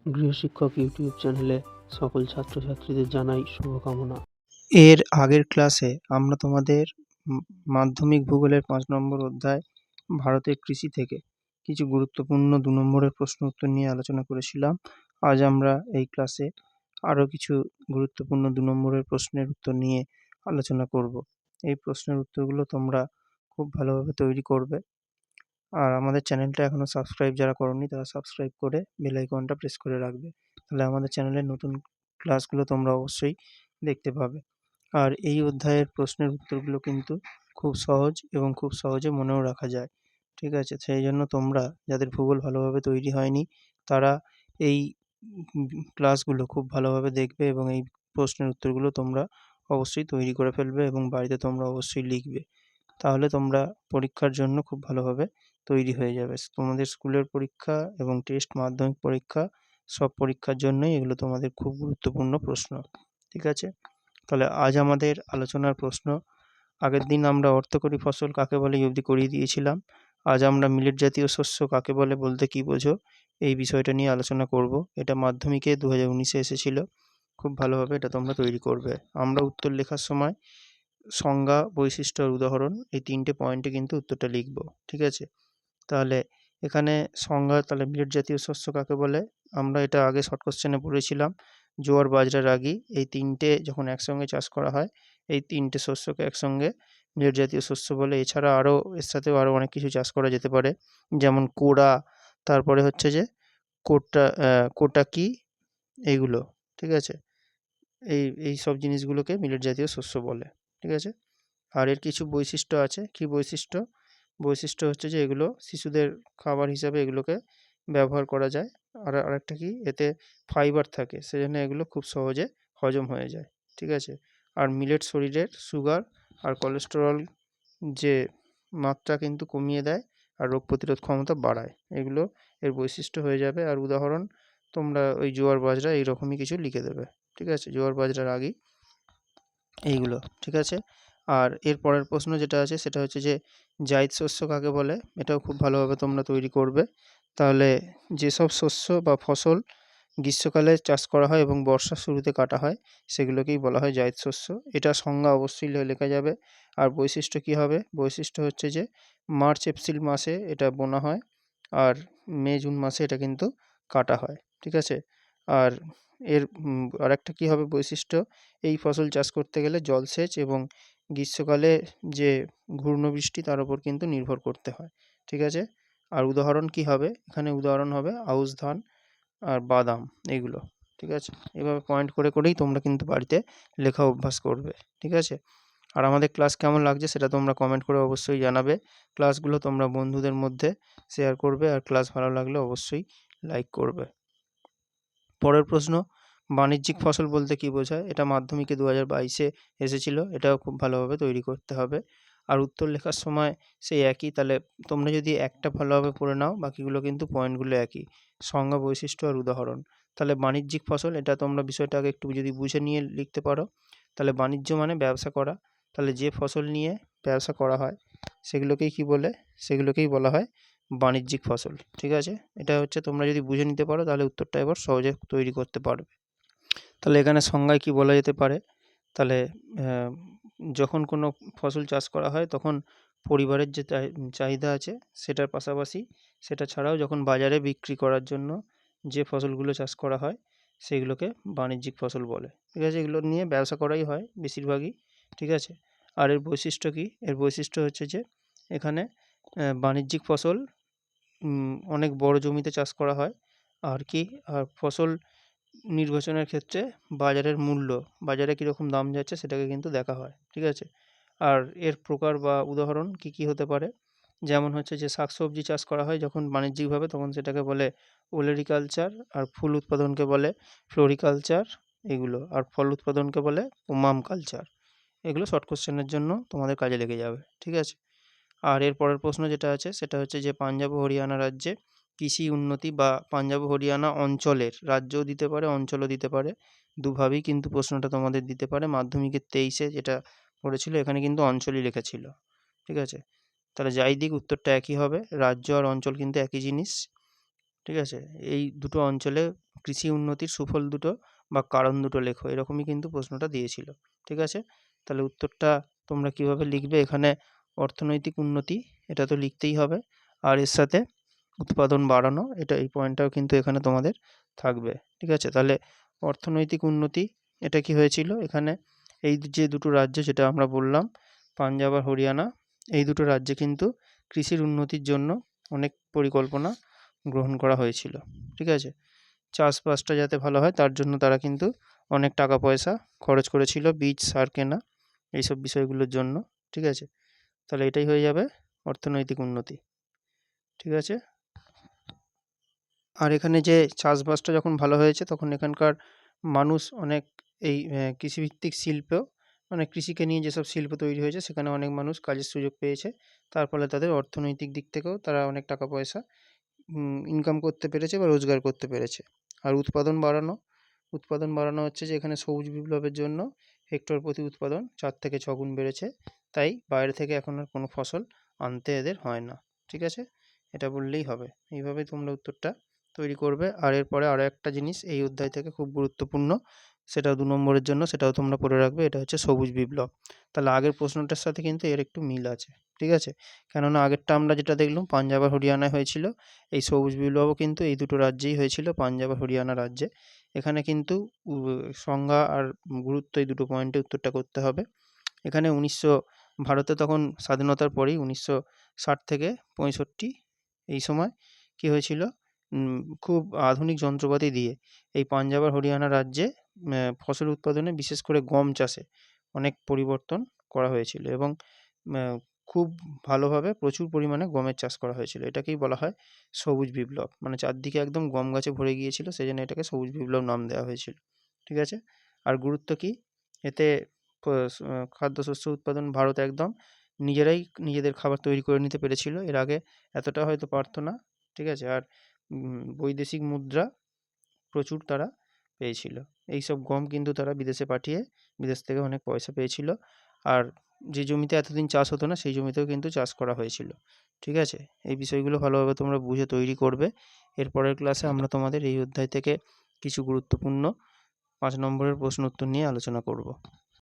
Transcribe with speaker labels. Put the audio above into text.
Speaker 1: গৃহশিক্ষক YouTube চ্যানেলে সকল ছাত্রছাত্রীদের জানাই শুভকামনা।
Speaker 2: এর আগের ক্লাসে আমরা তোমাদের মাধ্যমিক ভূগোলের ৫ নম্বর অধ্যায় ভারতের কৃষি থেকে কিছু গুরুত্বপূর্ণ ২ নম্বরের প্রশ্ন উত্তর নিয়ে আলোচনা করেছিলাম। আজ আমরা এই ক্লাসে আরও কিছু গুরুত্বপূর্ণ ২ নম্বরের প্রশ্নের উত্তর নিয়ে আলোচনা করব। এই প্রশ্নের উত্তরগুলো তোমরা খুব ভালোভাবে তৈরি করবে। আর আমাদের চ্যানেলটা এখনও সাবস্ক্রাইব যারা করোনি তারা সাবস্ক্রাইব করে বেল আইকনটা প্রেস করে রাখবে। তাহলে আমাদের চ্যানেলের নতুন ক্লাসগুলো তোমরা অবশ্যই দেখতে পাবে। আর এই অধ্যায়ের প্রশ্নের উত্তরগুলো কিন্তু খুব সহজ এবং খুব সহজে মনেও রাখা যায়। ঠিক আছে? সেই জন্য তোমরা যাদের ভূগোল ভালোভাবে তৈরি হয়নি তারা এই ক্লাসগুলো খুব ভালোভাবে দেখবে এবং এই প্রশ্নের উত্তরগুলো তোমরা অবশ্যই তৈরি করে ফেলবে এবং বাড়িতে তোমরা অবশ্যই লিখবে। তাহলে তোমরা পরীক্ষার জন্য খুব ভালোভাবে তৈরি হয়ে যাবে। তোমাদের স্কুলের পরীক্ষা এবং টেস্ট, মাধ্যমিক পরীক্ষা সব পরীক্ষার জন্যই এগুলো তোমাদের খুব গুরুত্বপূর্ণ প্রশ্ন। ঠিক আছে? তাহলে আজ আমাদের আলোচনার প্রশ্ন, আগের দিন আমরা অর্থকরী ফসল কাকে বলে এই অবধি করিয়ে দিয়েছিলাম। আজ আমরা মিলেট জাতীয় শস্য কাকে বলে বলতে কী বোঝো এই বিষয়টা নিয়ে আলোচনা করব। এটা মাধ্যমিকে 2019-এ এসেছিল। খুব ভালোভাবে এটা তোমরা তৈরি করবে। আমরা উত্তর লেখার সময় সংজ্ঞা, বৈশিষ্ট্য আর উদাহরণ এই 3টে পয়েন্টে কিন্তু উত্তরটা লিখব। ঠিক আছে? তাহলে এখানে সংজ্ঞা, তাহলে মিলেট জাতীয় শস্য কাকে বলে? আমরা এটা আগে শর্ট কোশ্চেনে পড়েছিলাম। জোয়ার, বাজরা, রাগি এই 3টে যখন একসঙ্গে চাষ করা হয়, এই 3টে শস্যকে একসঙ্গে মিলেট জাতীয় শস্য বলে। এছাড়া আরও এর সাথেও আরও অনেক কিছু চাষ করা যেতে পারে, যেমন কোড়া, তারপরে হচ্ছে যে কোটাকি এইগুলো। ঠিক আছে? এই সব জিনিসগুলোকে মিলেট জাতীয় শস্য বলে। ঠিক আছে? আর এর কিছু বৈশিষ্ট্য আছে। কী বৈশিষ্ট্য? বৈশিষ্ট্য হচ্ছে যে এগুলো শিশুদের খাবার হিসাবে এগুলোকে ব্যবহার করা যায়। আর আরেকটা কি, এতে ফাইবার থাকে, সেজন্য এগুলো খুব সহজে হজম হয়ে যায়। ঠিক আছে? আর মিলেট শরীরের সুগার আর কোলেস্টেরল যে মাত্রা কিন্তু কমিয়ে দেয় আর রোগ প্রতিরোধ ক্ষমতা বাড়ায়। এগুলো এর বৈশিষ্ট্য হয়ে যাবে। আর উদাহরণ তোমরা ওই জোয়ার, বাজরা এইরকমই কিছু লিখে দেবে। ঠিক আছে? জোয়ার, বাজরা, রাগি এইগুলো। ঠিক আছে? আর এর পরের প্রশ্ন যেটা আছে সেটা হচ্ছে যে জায়িদ শস্য কাকে বলে? এটাও খুব ভালোভাবে তোমরা তৈরি করবে। তাহলে যেসব শস্য বা ফসল গ্রীষ্মকালে চাষ করা হয় এবং বর্ষার শুরুতে কাটা হয় সেগুলোকেই বলা হয় জায়িদ শস্য। এটার সংজ্ঞা অবশ্যই লেখা যাবে। আর বৈশিষ্ট্য কী হবে? বৈশিষ্ট্য হচ্ছে যে মার্চ, এপ্রিল মাসে এটা বোনা হয় আর মে, জুন মাসে এটা কিন্তু কাটা হয়। ঠিক আছে? আর এর আরেকটা কী হবে বৈশিষ্ট্য? এই ফসল চাষ করতে গেলে জলসেচ এবং গ্রীষ্মকালে যে ঘূর্ণবৃষ্টি তার উপর কিন্তু নির্ভর করতে হয়। ঠিক আছে? আর উদাহরণ কী হবে? এখানে উদাহরণ হবে আউশ ধান আর বাদাম এইগুলো। ঠিক আছে? এভাবে পয়েন্ট করে করেই তোমরা কিন্তু বাড়িতে লেখা অভ্যাস করবে। ঠিক আছে? আর আমাদের ক্লাস কেমন লাগছে সেটা তোমরা কমেন্ট করে অবশ্যই জানাবে। ক্লাসগুলো তোমরা বন্ধুদের মধ্যে শেয়ার করবে আর ক্লাস ভালো লাগলে অবশ্যই লাইক করবে। পরের প্রশ্ন, বাণিজ্যিক ফসল বলতে কী বোঝায়? এটা মাধ্যমিকে 2022-এ এসেছিল। এটাও খুব ভালোভাবে তৈরি করতে হবে। আর উত্তর লেখার সময় সেই একই। তাহলে তোমরা যদি একটা ভালোভাবে পড়ে নাও বাকিগুলো কিন্তু পয়েন্টগুলো একই। সংজ্ঞা, বৈশিষ্ট্য আর উদাহরণ। তাহলে বাণিজ্যিক ফসল, এটা তোমরা বিষয়টা আগে একটু যদি বুঝে নিয়ে লিখতে পারো। তাহলে বাণিজ্য মানে ব্যবসা করা। তাহলে যে ফসল নিয়ে ব্যবসা করা হয় সেগুলোকেই কী বলে? সেগুলোকেই বলা হয় বাণিজ্যিক ফসল। ঠিক আছে? এটা হচ্ছে তোমরা যদি বুঝে নিতে পারো তাহলে উত্তরটা এবার সহজে তৈরি করতে পারবে। তাহলে এখানে সংজ্ঞায় কী বলা যেতে পারে? তাহলে যখন কোনো ফসল চাষ করা হয় তখন পরিবারের যে চাহিদা আছে সেটার পাশাপাশি সেটা ছাড়াও যখন বাজারে বিক্রি করার জন্য যে ফসলগুলো চাষ করা হয় সেগুলোকে বাণিজ্যিক ফসল বলে। ঠিক আছে? এগুলো নিয়ে ব্যবসা করাই হয় বেশিরভাগই। ঠিক আছে? আর এর বৈশিষ্ট্য কী? এর বৈশিষ্ট্য হচ্ছে যে এখানে বাণিজ্যিক ফসল অনেক বড় জমিতে চাষ করা হয়। আর কি, আর ফসল নির্বাচনের ক্ষেত্রে বাজারের মূল্য, বাজারে কীরকম দাম যাচ্ছে সেটাকে কিন্তু দেখা হয়। ঠিক আছে? আর এর প্রকার বা উদাহরণ কী কী হতে পারে? যেমন হচ্ছে যে শাকসবজি চাষ করা হয় যখন বাণিজ্যিকভাবে তখন সেটাকে বলে ওলেরিকালচার, আর ফুল উৎপাদনকে বলে ফ্লোরিকালচার এগুলো, আর ফল উৎপাদনকে বলে পাম কালচার। এগুলো শর্ট কোশ্চেনের জন্য তোমাদের কাজে লেগে যাবে। ঠিক আছে? আর এর পরের প্রশ্ন যেটা আছে সেটা হচ্ছে যে পাঞ্জাব ও হরিয়ানা রাজ্যে কৃষি উন্নতি বা পাঞ্জাব ও হরিয়ানা অঞ্চলের, রাজ্যও দিতে পারে অঞ্চলও দিতে পারে, দুভাবেই কিন্তু প্রশ্নটা তোমাদের দিতে পারে। মাধ্যমিকের 23-এ যেটা পড়েছিল এখানে কিন্তু অঞ্চলই লেখা ছিল। ঠিক আছে? তাহলে যাই দিক উত্তরটা একই হবে। রাজ্য আর অঞ্চল কিন্তু একই জিনিস। ঠিক আছে? এই দুটো অঞ্চলে কৃষি উন্নতির সুফল দুটো বা কারণ দুটো লেখো, এরকমই কিন্তু প্রশ্নটা দিয়েছিল। ঠিক আছে? তাহলে উত্তরটা তোমরা কিভাবে লিখবে, এখানে অর্থনৈতিক উন্নতি এটা তো লিখতেই হবে, আর এর সাথে উৎপাদন বাড়ানো, এটা এই পয়েন্টটাও কিন্তু এখানে তোমাদের থাকবে। ঠিক আছে? তাহলে অর্থনৈতিক উন্নতি এটা কি হয়েছিল এখানে, এই যে দুটো রাজ্য যেটা আমরা বললাম, পাঞ্জাব আর হরিয়ানা, এই দুটো রাজ্যে কিন্তু কৃষির উন্নতির জন্য অনেক পরিকল্পনা গ্রহণ করা হয়েছিল। ঠিক আছে? চাষবাসটা যাতে ভালো হয় তার জন্য তারা কিন্তু অনেক টাকা পয়সা খরচ করেছিল, বীজ সার কেনা এইসব বিষয়গুলোর জন্য। ঠিক আছে? তাহলে এটাই হয়ে যাবে অর্থনৈতিক উন্নতি। ঠিক আছে? আর এখানে যে চাষবাসটা যখন ভালো হয়েছে তখন এখানকার মানুষ অনেক এই কৃষিভিত্তিক শিল্প, মানে কৃষিকে নিয়ে যেসব শিল্প তৈরি হয়েছে সেখানে অনেক মানুষ কাজের সুযোগ পেয়েছে। তার ফলে তাদের অর্থনৈতিক দিক থেকেও তারা অনেক টাকা পয়সা ইনকাম করতে পেরেছে বা রোজগার করতে পেরেছে। আর উৎপাদন বাড়ানো হচ্ছে যে এখানে সবুজ বিপ্লবের জন্য হেক্টর প্রতি উৎপাদন 4 থেকে 6 গুণ বেড়েছে। তাই বাইরে থেকে এখন আর কোনো ফসল আনতে এদের হয় না। ঠিক আছে? এটা বললেই হবে। এইভাবেই তোমরা উত্তরটা তৈরি করবে। আর এরপরে আরও একটা জিনিস এই অধ্যায় থেকে খুব গুরুত্বপূর্ণ, সেটাও 2 নম্বরের জন্য, সেটাও তোমরা পড়ে রাখবে। এটা হচ্ছে সবুজ বিপ্লব। তাহলে আগের প্রশ্নটার সাথে কিন্তু এর একটু মিল আছে। ঠিক আছে? কেননা আগেরটা আমরা যেটা দেখলাম পাঞ্জাব আর হরিয়ানায় হয়েছিল, এই সবুজ বিপ্লবও কিন্তু এই দুটো রাজ্যেই হয়েছিল, পাঞ্জাব আর হরিয়ানা রাজ্যে। এখানে কিন্তু সংজ্ঞা আর গুরুত্ব এই দুটো পয়েন্টে উত্তরটা করতে হবে। এখানে ভারতে তখন স্বাধীনতার পরেই 1960 থেকে 65 এই সময় কি হয়েছিল, খুব আধুনিক যন্ত্রপাতি দিয়ে এই পাঞ্জাব আর হরিয়ানা রাজ্যে ফসল উৎপাদনে বিশেষ করে গম চাষে অনেক পরিবর্তন করা হয়েছিল এবং খুব ভালোভাবে প্রচুর পরিমাণে গমের চাষ করা হয়েছিল। এটাকেই বলা হয় সবুজ বিপ্লব। মানে চারদিকে একদম গম গাছে ভরে গিয়েছিল, সেজন্য এটাকে সবুজ বিপ্লব নাম দেওয়া হয়েছিল। ঠিক আছে? আর গুরুত্ব কি? এতে খাদ্যশস্য উৎপাদন ভারত একদম নিজেরাই নিজেদের খাবার তৈরি করে নিতে পেরেছিল। এর আগে এতটা হয়তো পারত না। ঠিক আছে? আর বৈদেশিক মুদ্রা প্রচুর তারা পেয়েছিল। এইসব গম কিন্তু তারা বিদেশে পাঠিয়ে বিদেশ থেকে অনেক পয়সা পেয়েছিল। আর যে জমিতে এতদিন চাষ হতো না সেই জমিতেও কিন্তু চাষ করা হয়েছিল। ঠিক আছে? এই বিষয়গুলো ভালোভাবে তোমরা বুঝে তৈরি করবে। এরপরের ক্লাসে আমরা তোমাদের এই অধ্যায় থেকে কিছু গুরুত্বপূর্ণ 5 নম্বরের প্রশ্ন উত্তর নিয়ে আলোচনা করব।